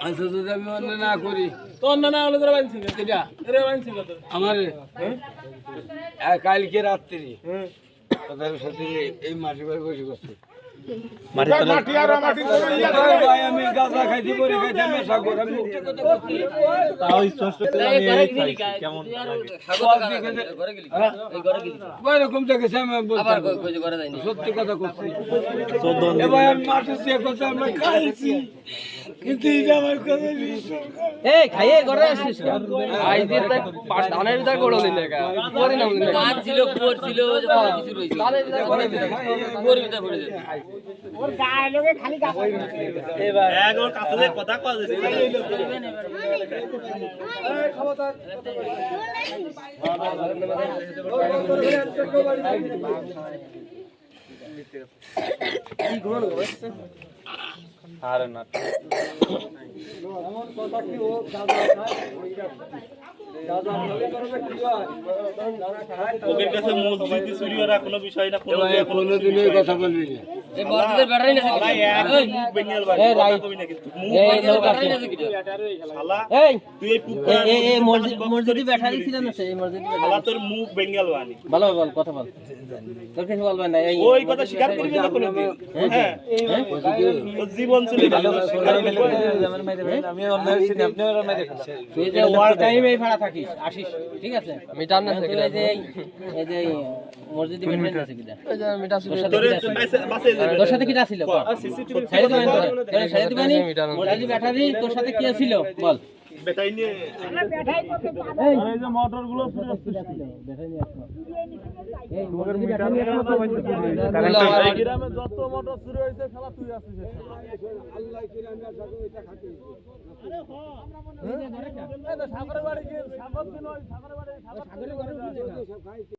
আচ্ছা যদি আমি অন্য না করি তো অন্য না হলে তোরা বানছি এটা এরে বানছি কত আমার কালকে রাত্রি হুম তাদের সাথে এই মাটি বাড়ি বসে করছে মাটি আর মাটি ভাই আমি গাঁজা খাইছি বড়ি খাইছি নেশা করে আমি মিথ্যে কথা বলছি। তাও স্পষ্ট করে আমি কেমন এরকম দেখেছি আমি বলতে সত্যি কথা করছি এবার আমি মাঠে চেয়ে করছি আমরা খাইছি কিন্তু এটা আমার কথা বিশ্বাস করে। এই খাইয়ে ঘরে আসছিস কেন আই দিয়ে তাই পাঁচ ধানের ভিতর গোড়ো নিলে কা পরে নাম নিলে কাজ ছিল কুয়ার ছিল কিছু রইছে ধানের ভিতর কুয়ার ভিতর পড়ে যায় ওর গায়ে লোকে খালি গাছ এবার একবার কাছে কথা কওয়া যাচ্ছে আরে না ওদের কাছে মসজিদে চুরি করা কোনো বিষয় না কোনো এবার কোনোদিনই এই কথা বলবি না এই বড়দের ব্যাটারি না শালা এক বেঙ্গল বাড়ি এই রাইট কবি না কিন্তু এই লোক আছে শালা এই তুই এই পুক এই মসজিদে ব্যাটারি ছিল না সেই মসজিদে শালা তোর মুখ বেঙ্গল বানি ভালো বল কথা বল তোর কিছু বলবেন না এই ওই কথা স্বীকার করবি না কোনোদিন হ্যাঁ তোর জীবন চলে গেল স্বীকার করবি আমি অন্যায় সিনে আপনি আর মেরে তুই যে ওয়ার টাইম এই ভাড়া থাকিস আসিস ঠিক আছে মিটার না থেকে এই যে মসজিদে বেরবেন আছে কিটা এই যে মিটার ছিল তোর সাথে কিটা ছিল ছেড়ে দিবেন তোর ছেড়ে দিবেন মসজিদে ব্যাটারি তোর সাথে কি ছিল বল বেটাই নিয়ে ব্যাটাই করতে পারে এই যে মোটর গুলো পুরো ব্যাটারি নিয়ে আসো এই মসজিদে ব্যাটারি নিয়ে আসো এই গ্রামে যত মোটর চুরি হইছে শালা তুই আছিস আল্লাহ কিরামে সাথে এটা খাতে সাগরের বাড়ি গিয়ে সাগর দিন ওই সাগরের বাড়ি সাগরের ঘরে